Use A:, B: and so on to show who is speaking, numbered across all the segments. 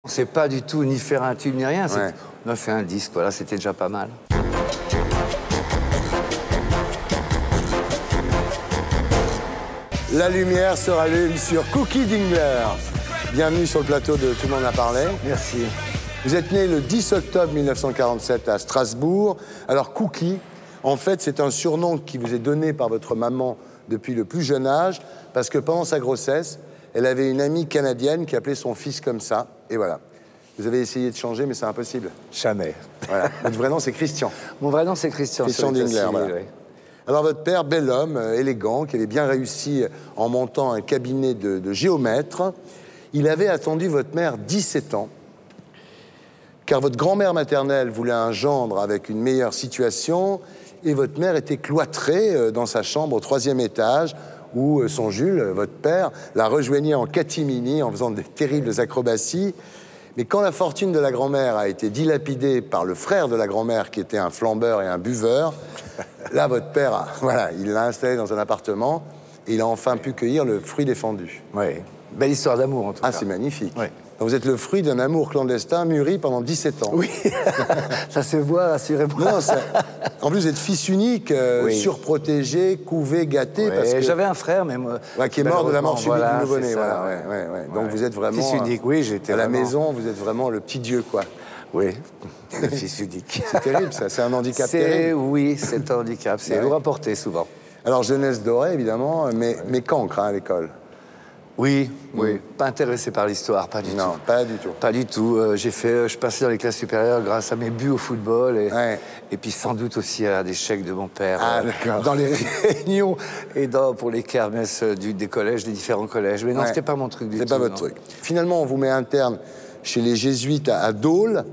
A: On ne sait pas du tout ni faire un tube ni rien.
B: Ouais.
A: On a fait un disque, voilà, c'était déjà pas mal.
B: La lumière se rallume sur Cookie Dingler. Bienvenue sur le plateau de Tout le monde a parlé.
A: Merci.
B: Vous êtes né le 10 octobre 1947 à Strasbourg. Alors Cookie, en fait, c'est un surnom qui vous est donné par votre maman depuis le plus jeune âge, parce que pendant sa grossesse, elle avait une amie canadienne qui appelait son fils comme ça, et voilà. Vous avez essayé de changer, mais c'est impossible.
A: Jamais.
B: Voilà. Votre vrai nom, c'est Christian.
A: Mon vrai nom, c'est Christian.
B: Christian Dingler, voilà.
A: Oui.
B: Alors votre père, bel homme, élégant, qui avait bien réussi en montant un cabinet de géomètre, il avait attendu votre mère 17 ans, car votre grand-mère maternelle voulait un gendre avec une meilleure situation, et votre mère était cloîtrée dans sa chambre au 3e étage, où son Jules, votre père, la rejoignait en catimini en faisant de terribles acrobaties. Mais quand la fortune de la grand-mère a été dilapidée par le frère de la grand-mère, qui était un flambeur et un buveur, là, votre père, voilà, il l'a installé dans un appartement et il a enfin pu cueillir le fruit défendu.
A: Oui. Belle histoire d'amour, en tout cas.
B: Ah, c'est magnifique.
A: Oui.
B: Donc vous êtes le fruit d'un amour clandestin mûri pendant 17 ans.
A: Oui, ça se voit, assurément.
B: Non, en plus, vous êtes fils unique,
A: Oui.
B: surprotégé, couvé, gâté.
A: Ouais,
B: parce que...
A: J'avais un frère, mais moi...
B: Ouais, qui est mort de la mort subite
A: voilà,
B: du nouveau-né.
A: c'est
B: Voilà,
A: ça,
B: ouais. Donc vous êtes vraiment...
A: Fils unique, oui, j'étais
B: à la
A: vraiment-
B: maison, vous êtes vraiment le petit Dieu, quoi.
A: Oui, le fils unique.
B: C'est terrible, ça. C'est un handicap terrible.
A: Oui, c'est un handicap. C'est
B: Ouais.
A: lourd à porter, souvent.
B: Alors, jeunesse dorée, évidemment, mais cancre, hein, à l'école.
A: Oui. Pas intéressé par l'histoire, pas du tout.
B: Non, pas du tout.
A: Pas du tout. Je passais dans les classes supérieures grâce à mes buts au football et puis sans doute aussi à des chèques de mon père
B: Ah, d'accord.
A: dans les réunions et pour les kermesses des collèges, des différents collèges. Mais non, c'était pas mon truc du tout.
B: C'est pas votre
A: non.
B: truc. Finalement, on vous met interne chez les jésuites à Dole,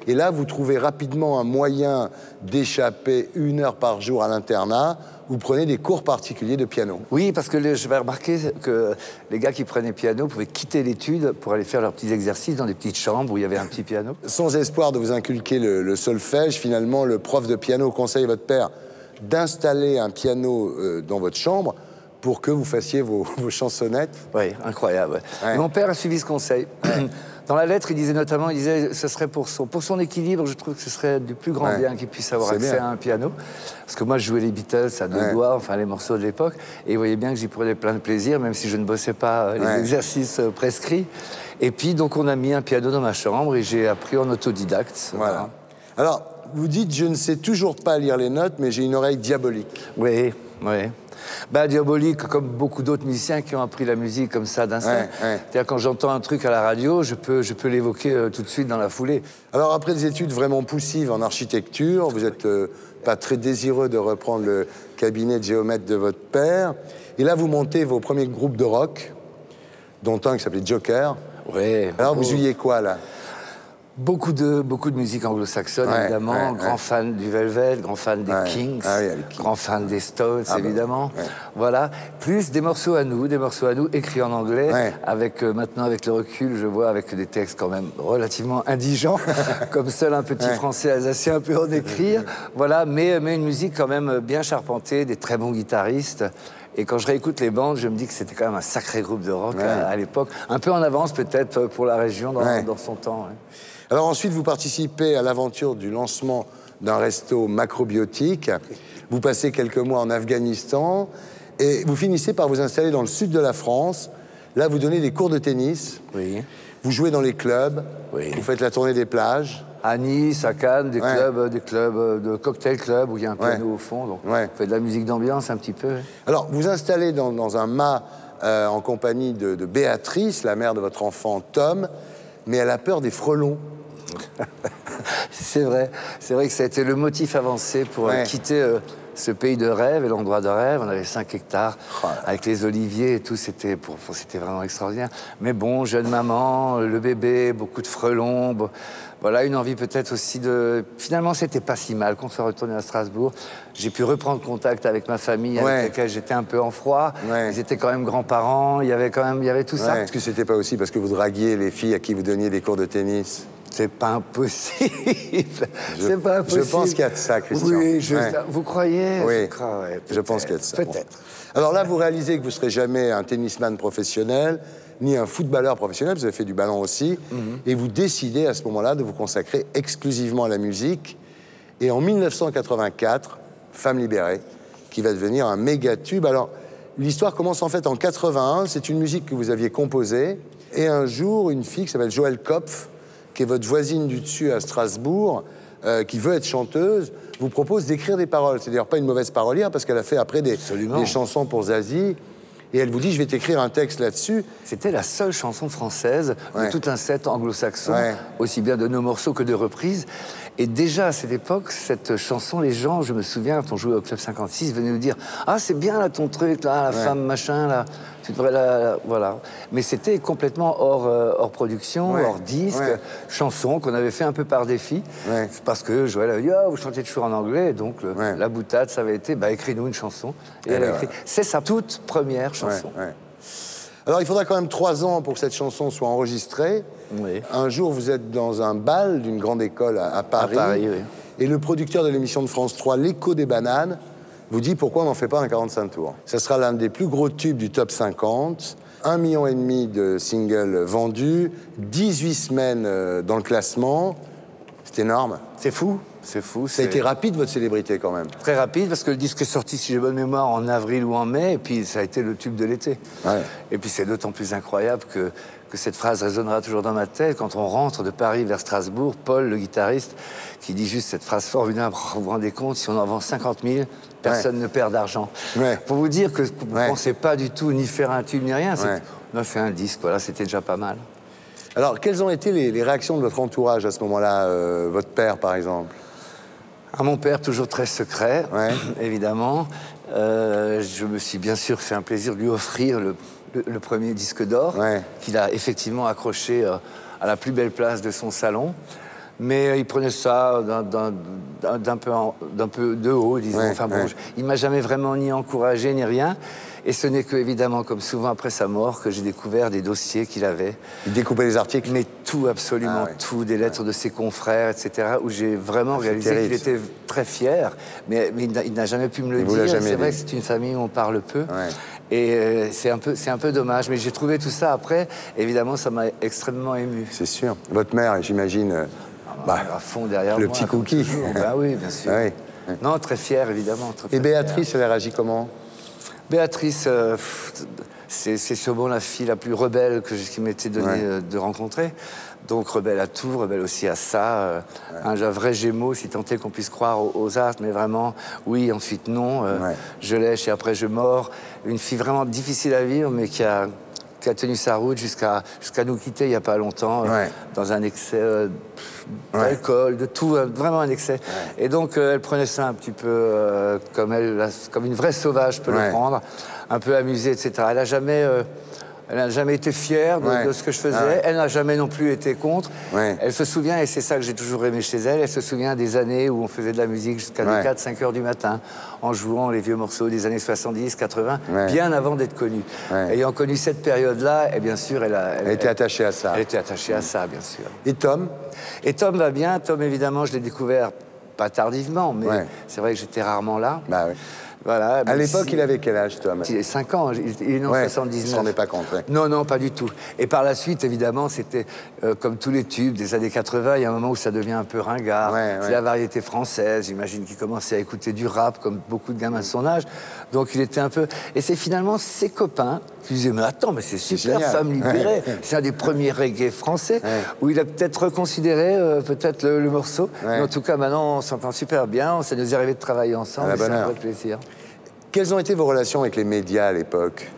B: et là, vous trouvez rapidement un moyen d'échapper 1 heure par jour à l'internat. Vous prenez des cours particuliers de piano.
A: Oui, parce que j'avais remarqué que les gars qui prenaient piano pouvaient quitter l'étude pour aller faire leurs petits exercices dans des petites chambres où il y avait un petit piano.
B: Sans espoir de vous inculquer le solfège, finalement, le prof de piano conseille à votre père d'installer un piano dans votre chambre pour que vous fassiez vos chansonnettes.
A: Oui, incroyable.
B: Ouais.
A: Et mon père a suivi ce conseil. Dans la lettre, il disait notamment, ce serait pour son équilibre, je trouve que ce serait du plus grand bien qu'il puisse avoir
B: C'est
A: accès
B: bien.
A: à un piano. Parce que moi, je jouais les Beatles à deux doigts, enfin les morceaux de l'époque, et vous voyez bien que j'y prenais plein de plaisir, même si je ne bossais pas les exercices prescrits. Et puis, donc, on a mis un piano dans ma chambre et j'ai appris en autodidacte.
B: Voilà. Alors, vous dites, je ne sais toujours pas lire les notes, mais j'ai une oreille diabolique.
A: Oui. Bah, diabolique, comme beaucoup d'autres musiciens qui ont appris la musique comme ça d'instinct. C'est-à-dire, quand j'entends un truc à la radio, je peux l'évoquer tout de suite dans la foulée.
B: Alors, après des études vraiment poussives en architecture, vous n'êtes pas très désireux de reprendre le cabinet de géomètre de votre père. Et là, vous montez vos premiers groupes de rock, dont un qui s'appelait Joker.
A: Oui.
B: Alors, vous jouiez quoi, là?
A: Beaucoup de musique anglo-saxonne, évidemment. Grand fan du Velvet, grand fan des Kings, grand fan des Stones, évidemment. Voilà. Plus des morceaux à nous écrits en anglais, avec maintenant, avec le recul, je vois avec des textes quand même relativement indigents, comme seul un petit français alsacien peut en écrire. Voilà, mais une musique quand même bien charpentée, des très bons guitaristes. Et quand je réécoute les bandes, je me dis que c'était quand même un sacré groupe de rock à l'époque. Un peu en avance peut-être pour la région dans son temps.
B: Alors ensuite, vous participez à l'aventure du lancement d'un resto macrobiotique. Vous passez quelques mois en Afghanistan et vous finissez par vous installer dans le sud de la France. Là, vous donnez des cours de tennis.
A: Oui.
B: Vous jouez dans les clubs.
A: Oui.
B: Vous faites la tournée des plages.
A: À Nice, à Cannes, des clubs de cocktail club où il y a un piano au fond. Donc on fait de la musique d'ambiance un petit peu.
B: Alors, vous installez dans un mât en compagnie de Béatrice, la mère de votre enfant Tom, mais elle a peur des frelons.
A: C'est vrai que ça a été le motif avancé pour quitter ce pays de rêve et l'endroit de rêve. On avait 5 hectares avec les oliviers et tout, c'était vraiment extraordinaire. Mais bon, jeune maman, le bébé, beaucoup de frelons, voilà, une envie peut-être aussi de... Finalement, c'était pas si mal qu'on soit retourné à Strasbourg. J'ai pu reprendre contact avec ma famille, avec laquelle j'étais un peu en froid. Ils étaient quand même grands-parents, il y avait tout ça.
B: Est-ce que c'était pas aussi parce que vous draguiez les filles à qui vous donniez des cours de tennis?
A: C'est pas impossible. C'est pas impossible.
B: Je pense qu'il y a de ça, Christian.
A: Oui, vous croyez?
B: Oui, je pense qu'il y a de ça.
A: Peut-être.
B: Alors là, vous réalisez que vous ne serez jamais un tennisman professionnel, ni un footballeur professionnel, vous avez fait du ballon aussi, et vous décidez à ce moment-là de vous consacrer exclusivement à la musique. Et en 1984, Femme libérée, qui va devenir un méga tube. Alors, l'histoire commence en fait en 81, c'est une musique que vous aviez composée, et un jour, une fille qui s'appelle Joëlle Kopf, qui est votre voisine du dessus à Strasbourg, qui veut être chanteuse, vous propose d'écrire des paroles. C'est d'ailleurs pas une mauvaise parolière, parce qu'elle a fait après des chansons pour Zazie. Et elle vous dit, je vais t'écrire un texte là-dessus.
A: C'était la seule chanson française de tout un set anglo-saxon, aussi bien de nos morceaux que de reprises. Et déjà à cette époque, cette chanson, les gens, je me souviens, quand on jouait au Club 56, venaient nous dire « Ah, c'est bien là ton truc, là, la femme machin, là, tu devrais la... » Voilà. Mais c'était complètement hors production, hors disque, chanson qu'on avait fait un peu par défi. Parce que Joël avait dit « Ah, vous chantez toujours en anglais. » Et donc la boutade, ça avait été bah, « Écris-nous une chanson. » Et elle a écrit. C'est sa toute première chanson.
B: Alors, il faudra quand même 3 ans pour que cette chanson soit enregistrée. Un jour, vous êtes dans un bal d'une grande école à Paris. Et le producteur de l'émission de France 3, L'Écho des Bananes, vous dit pourquoi on n'en fait pas un 45 tours. Ça sera l'un des plus gros tubes du top 50. 1,5 million de singles vendus, 18 semaines dans le classement. C'est énorme.
A: C'est fou. C'est fou.
B: Ça a été rapide, votre célébrité, quand même.
A: Très rapide, parce que le disque est sorti, si j'ai bonne mémoire, en avril ou en mai, et puis ça a été le tube de l'été. Et puis c'est d'autant plus incroyable que cette phrase résonnera toujours dans ma tête. Quand on rentre de Paris vers Strasbourg, Paul, le guitariste, qui dit juste cette phrase formidable, vous vous rendez compte, si on en vend 50 000, personne ne perd d'argent. Pour vous dire que vous ne pensez pas du tout ni faire un tube ni rien, on a fait un disque, voilà, c'était déjà pas mal.
B: Alors, quelles ont été les réactions de votre entourage à ce moment-là, votre père, par exemple?
A: À mon père, toujours très secret, évidemment. Je me suis bien sûr fait un plaisir de lui offrir le premier disque d'or, qu'il a effectivement accroché à la plus belle place de son salon. Mais il prenait ça d'un peu de haut, disons. Enfin, bon, il ne m'a jamais vraiment ni encouragé, ni rien. Et ce n'est que, évidemment, comme souvent après sa mort, que j'ai découvert des dossiers qu'il avait.
B: Il découpait les articles?
A: Mais tout, absolument tout, des lettres de ses confrères, etc., où j'ai vraiment réalisé qu'il était très fier, mais il n'a jamais pu me le dire. C'est vrai que c'est une famille où on parle peu. Et c'est un peu dommage, mais j'ai trouvé tout ça après. Évidemment, ça m'a extrêmement ému.
B: C'est sûr. Votre mère, j'imagine...
A: à fond derrière moi.
B: Le petit cookie.
A: Bah oui, bien sûr. Non, très fier, évidemment.
B: Et Béatrice, elle a réagi comment?
A: Béatrice, c'est sûrement la fille la plus rebelle qui m'était donné de rencontrer. Donc rebelle à tout, rebelle aussi à ça. Un vrai Gémeaux, si tant est qu'on puisse croire aux astres, mais vraiment, oui, ensuite non. Je lèche et après je mords. Une fille vraiment difficile à vivre, mais qui a tenu sa route jusqu'à nous quitter il n'y a pas longtemps, dans un excès d'alcool, de tout, vraiment un excès. Et donc, elle prenait ça un petit peu comme une vraie sauvage peut le prendre, un peu amusée, etc. Elle n'a jamais été fière de ce que je faisais. Elle n'a jamais non plus été contre. Elle se souvient, et c'est ça que j'ai toujours aimé chez elle, elle se souvient des années où on faisait de la musique jusqu'à 4-5 heures du matin, en jouant les vieux morceaux des années 70, 80, bien avant d'être connue. Ayant connu cette période-là, et bien sûr, elle
B: était attachée à ça.
A: Elle était attachée à ça, bien sûr.
B: Et Tom?
A: Et Tom va bien. Tom, évidemment, je l'ai découvert pas tardivement, mais c'est vrai que j'étais rarement là. Voilà,
B: à l'époque, il avait quel âge, Tom?
A: Il a 5 ans, il est né en 79.
B: Je ne s'en rendais pas compte.
A: Non, non, pas du tout. Et par la suite, évidemment, c'était comme tous les tubes des années 80, il y a un moment où ça devient un peu ringard. C'est la variété française, j'imagine qu'il commençait à écouter du rap, comme beaucoup de gamins de son âge. Donc il était un peu... Et c'est finalement ses copains qui disaient « Mais attends, mais c'est super, Femme libérée !» C'est un des premiers reggae français, où il a peut-être reconsidéré le morceau. Mais en tout cas, maintenant, on s'entend super bien, ça nous est arrivé de travailler ensemble, c'est un vrai plaisir.
B: Quelles ont été vos relations avec les médias à l'époque?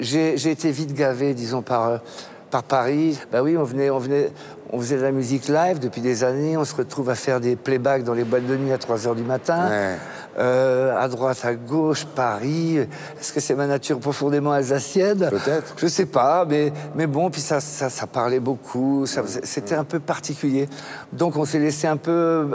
A: J'ai été vite gavé, disons, par Paris. Bah oui, on faisait de la musique live depuis des années, on se retrouve à faire des playbacks dans les boîtes de nuit à 3 h du matin. À droite, à gauche, Paris. Est-ce que c'est ma nature profondément alsacienne?
B: Peut-être.
A: Je sais pas, mais bon, puis ça parlait beaucoup, c'était un peu particulier. Donc on s'est laissé un peu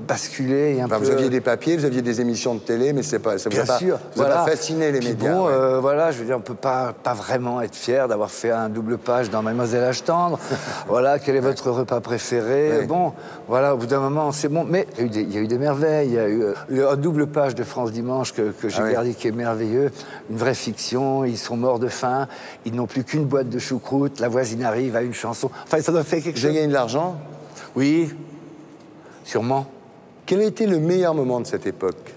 A: basculer.
B: Vous aviez des papiers, vous aviez des émissions de télé, mais ça vous a pas fasciné, les médias.
A: Bon, voilà, je veux dire, on peut pas vraiment être fier d'avoir fait un double page dans Mademoiselle Âge tendre. Voilà, quelle est votre repas préféré. Bon, voilà, au bout d'un moment, c'est bon. Mais il y a eu des merveilles. Il y a eu un double page de France Dimanche que j'ai gardé, qui est merveilleux. Une vraie fiction. Ils sont morts de faim. Ils n'ont plus qu'une boîte de choucroute. La voisine arrive à une chanson. Enfin, ça doit faire quelque chose.
B: Vous avez gagné de l'argent?
A: Oui, sûrement.
B: Quel a été le meilleur moment de cette époque?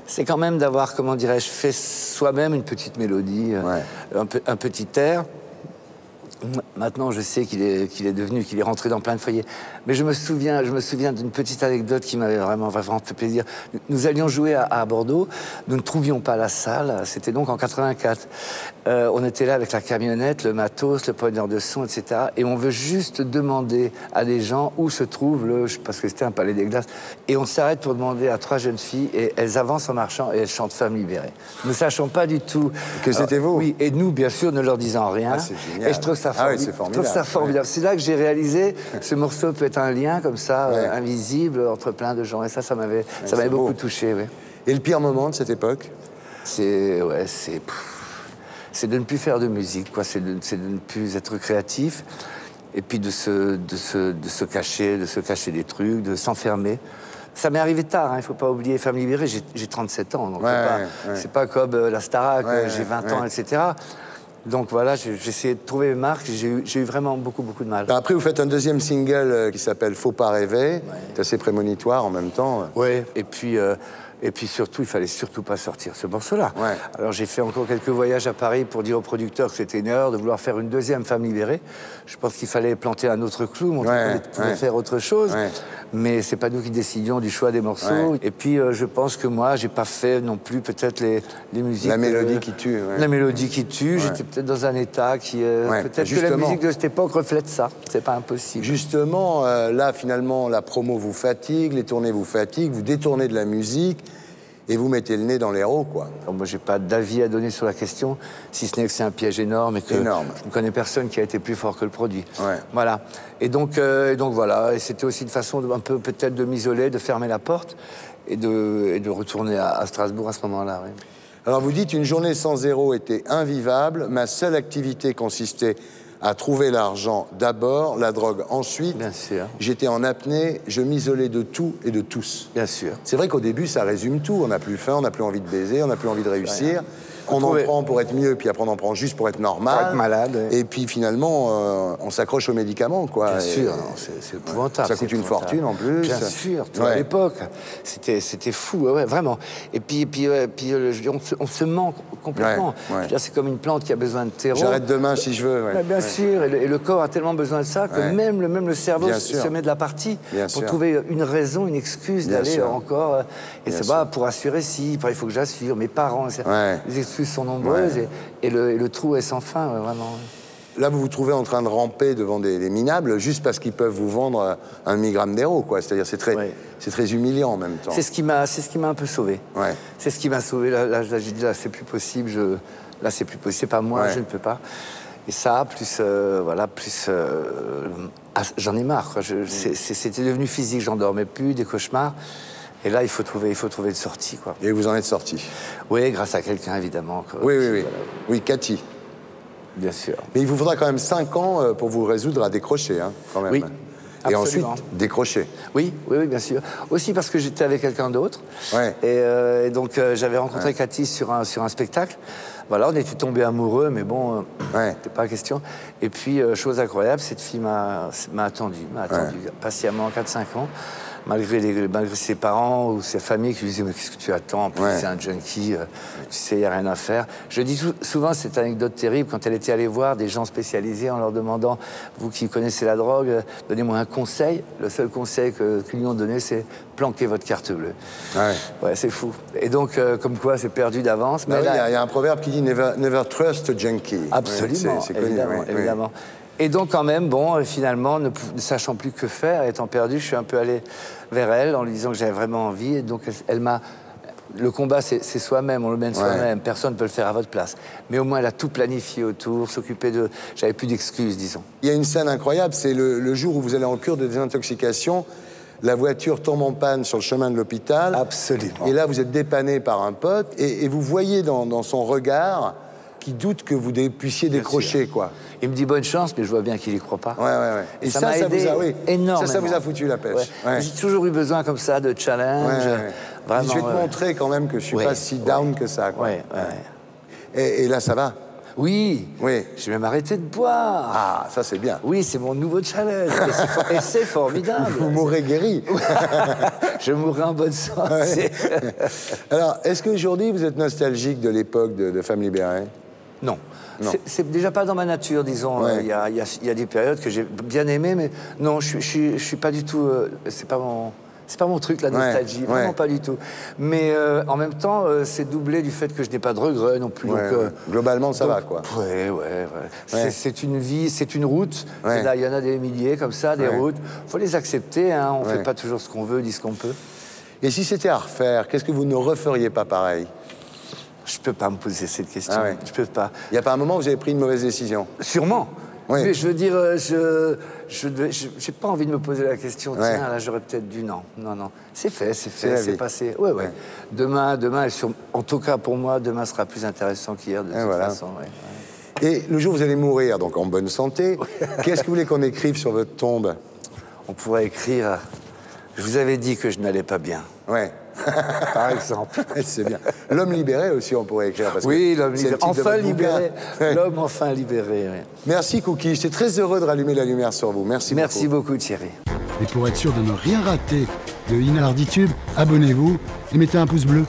A: C'est quand même d'avoir, comment dirais-je, fait soi-même une petite mélodie, un petit air. Maintenant, je sais qu'il est rentré dans plein de foyers. Mais je me souviens d'une petite anecdote qui m'avait vraiment fait plaisir. Nous allions jouer à Bordeaux. Nous ne trouvions pas la salle. C'était donc en 84. On était là avec la camionnette, le matos, le preneur de son, etc. Et on veut juste demander à des gens où se trouve parce que c'était un palais des glaces. Et on s'arrête pour demander à 3 jeunes filles. Et elles avancent en marchant et elles chantent Femme libérée. Nous ne sachons pas du tout.
B: Que c'était vous?
A: Oui. Et nous, bien sûr, ne leur disant rien.
B: Ah, c'est génial.
A: Et je trouve ça formidable.
B: C'est formidable.
A: Je trouve ça formidable. C'est là que j'ai réalisé ce morceau peut être un lien comme ça, invisible, entre plein de gens. Et ça m'avait beaucoup touché. Ouais.
B: Et le pire moment de cette époque?
A: C'est de ne plus faire de musique, quoi. C'est de ne plus être créatif. Et puis de se cacher des trucs, de s'enfermer. Ça m'est arrivé tard, il ne faut pas oublier. Femme libérée, j'ai 37 ans. Donc c'est pas comme la Starac, j'ai 20 ans, etc. Donc voilà, j'ai essayé de trouver mes marques. J'ai eu vraiment beaucoup de mal.
B: Après, vous faites un deuxième single qui s'appelle Faut pas rêver. C'est assez prémonitoire en même temps.
A: Oui, et puis surtout, il fallait surtout pas sortir ce morceau-là. Alors j'ai fait encore quelques voyages à Paris pour dire au producteur que c'était une erreur de vouloir faire une deuxième Femme libérée. Je pense qu'il fallait planter un autre clou, montrer qu'on pouvait faire autre chose. Mais c'est pas nous qui décidions du choix des morceaux. Et puis je pense que moi, j'ai pas fait non plus peut-être les musiques...
B: La mélodie qui tue.
A: La mélodie qui tue. J'étais peut-être dans un état qui... peut-être que la musique de cette époque reflète ça. C'est pas impossible.
B: Justement, là, finalement, la promo vous fatigue, les tournées vous fatiguent, vous détournez de la musique et vous mettez le nez dans l'héros, quoi.
A: Alors, moi, j'ai pas d'avis à donner sur la question, si ce n'est que c'est un piège énorme et que je ne connais personne qui a été plus fort que le produit. Voilà. Et donc voilà. Et c'était aussi une façon un peu peut-être de m'isoler, de fermer la porte et de retourner à Strasbourg à ce moment-là.
B: Alors vous dites, une journée sans zéro était invivable. Ma seule activité consistait à trouver l'argent d'abord, la drogue ensuite.
A: Bien sûr.
B: J'étais en apnée, je m'isolais de tout et de tous.
A: Bien sûr.
B: C'est vrai qu'au début, ça résume tout. On n'a plus faim, on n'a plus envie de baiser, on n'a plus envie de réussir. On en prend pour être mieux, puis après on en prend juste pour être normal.
A: Pour être malade.
B: Et puis finalement, on s'accroche aux médicaments, quoi.
A: Bien sûr, c'est épouvantable.
B: Ça coûte une fortune en plus.
A: Bien sûr, à l'époque, c'était fou, vraiment. Et puis je veux dire, on se ment complètement. Je veux dire, c'est comme une plante qui a besoin de terreau.
B: J'arrête demain si je veux.
A: Bien sûr, et le corps a tellement besoin de ça que même le cerveau se met de la partie pour trouver une raison, une excuse d'aller encore. Et c'est pas pour assurer il faut que j'assure, mes parents. Les excuses sont nombreuses et le trou est sans fin, vraiment.
B: Là, vous vous trouvez en train de ramper devant des minables juste parce qu'ils peuvent vous vendre un demi-gramme d'héros, quoi. C'est-à-dire, c'est très humiliant en même temps.
A: C'est ce qui m'a un peu sauvé. C'est ce qui m'a sauvé. Là, j'ai dit, là, c'est plus possible. Là, c'est plus possible. C'est pas moi, je ne peux pas. Et ça, j'en ai marre, quoi. C'était devenu physique. J'en dormais plus, des cauchemars. Et là, il faut trouver une sortie, quoi.
B: Et vous en êtes sorti?
A: Oui, grâce à quelqu'un, évidemment. Quoi.
B: Oui, Cathy.
A: Bien sûr.
B: Mais il vous faudra quand même 5 ans pour vous résoudre à décrocher, quand même.
A: Oui.
B: Et
A: absolument.
B: ensuite, décrocher.
A: Oui, bien sûr. Aussi parce que j'étais avec quelqu'un d'autre. Et donc, j'avais rencontré Cathy sur un spectacle. Voilà, on était tombés amoureux, mais bon, c'était pas question. Et puis, chose incroyable, cette fille m'a attendu patiemment 4-5 ans. Malgré ses parents ou ses familles qui lui disaient « Mais qu'est-ce que tu attends? En plus, c'est un junkie, tu sais, il n'y a rien à faire. » Je dis souvent cette anecdote terrible quand elle était allée voir des gens spécialisés en leur demandant « Vous qui connaissez la drogue, donnez-moi un conseil. » Le seul conseil qu'ils lui ont donné, c'est « Planquez votre carte bleue. » C'est fou. Et donc, comme quoi, c'est perdu d'avance.
B: Il y a un proverbe qui dit « Never trust a junkie ».
A: Absolument, c'est connu, évidemment. Et donc, quand même, finalement, ne sachant plus que faire, étant perdu, je suis un peu allé vers elle en lui disant que j'avais vraiment envie. Et donc, elle m'a... Le combat, c'est soi-même, on le mène soi-même. Personne ne peut le faire à votre place. Mais au moins, elle a tout planifié autour, s'occuper de... J'avais plus d'excuses, disons. Il
B: y a une scène incroyable, c'est le jour où vous allez en cure de désintoxication. La voiture tombe en panne sur le chemin de l'hôpital.
A: Absolument.
B: Et là, vous êtes dépanné par un pote. Et vous voyez dans son regard... qui doute que vous puissiez décrocher, quoi.
A: Il me dit bonne chance, mais je vois bien qu'il y croit pas.
B: Ouais. Et ça vous a, énormément. Ça vous a foutu la pêche.
A: J'ai toujours eu besoin comme ça de challenge. Vraiment,
B: je vais te montrer quand même que je suis pas si down que ça, quoi. Et là, ça va?
A: Oui. J'ai même arrêté de boire.
B: Ah, ça c'est bien.
A: Oui, c'est mon nouveau challenge. Et c'est formidable.
B: Vous mourrez guéri.
A: Je mourrai en bonne santé.
B: Alors, est-ce qu'aujourd'hui, vous êtes nostalgique de l'époque de Femmes libérées?
A: Non. C'est déjà pas dans ma nature, disons. Il y a des périodes que j'ai bien aimées, mais non, je suis pas du tout... C'est pas mon truc, la nostalgie, vraiment pas du tout. Mais en même temps, c'est doublé du fait que je n'ai pas de regrets non plus.
B: Globalement, ça va, quoi.
A: C'est une vie, c'est une route. Là, il y en a des milliers comme ça, des routes. Il faut les accepter, hein. On ne fait pas toujours ce qu'on veut, dit ce qu'on peut.
B: Et si c'était à refaire, qu'est-ce que vous ne referiez pas pareil?
A: Je peux pas me poser cette question. Je peux pas.
B: Il n'y a pas un moment où vous avez pris une mauvaise décision?
A: Sûrement. Mais je veux dire, j'ai pas envie de me poser la question. Tiens, là, j'aurais peut-être dû. Non. C'est fait, c'est passé. Demain, en tout cas pour moi, demain sera plus intéressant qu'hier de toute façon.
B: Et le jour où vous allez mourir, donc en bonne santé, qu'est-ce que vous voulez qu'on écrive sur votre tombe?
A: On pourrait écrire. Je vous avais dit que je n'allais pas bien. Par exemple.
B: C'est bien. L'homme libéré aussi, on pourrait écrire. Parce
A: l'homme libéré. Enfin libéré. L'homme enfin libéré.
B: Merci, Cookie. J'étais très heureux de rallumer la lumière sur vous. Merci beaucoup.
A: Merci beaucoup, Thierry.
C: Et pour être sûr de ne rien rater de Inarditube, abonnez-vous et mettez un pouce bleu.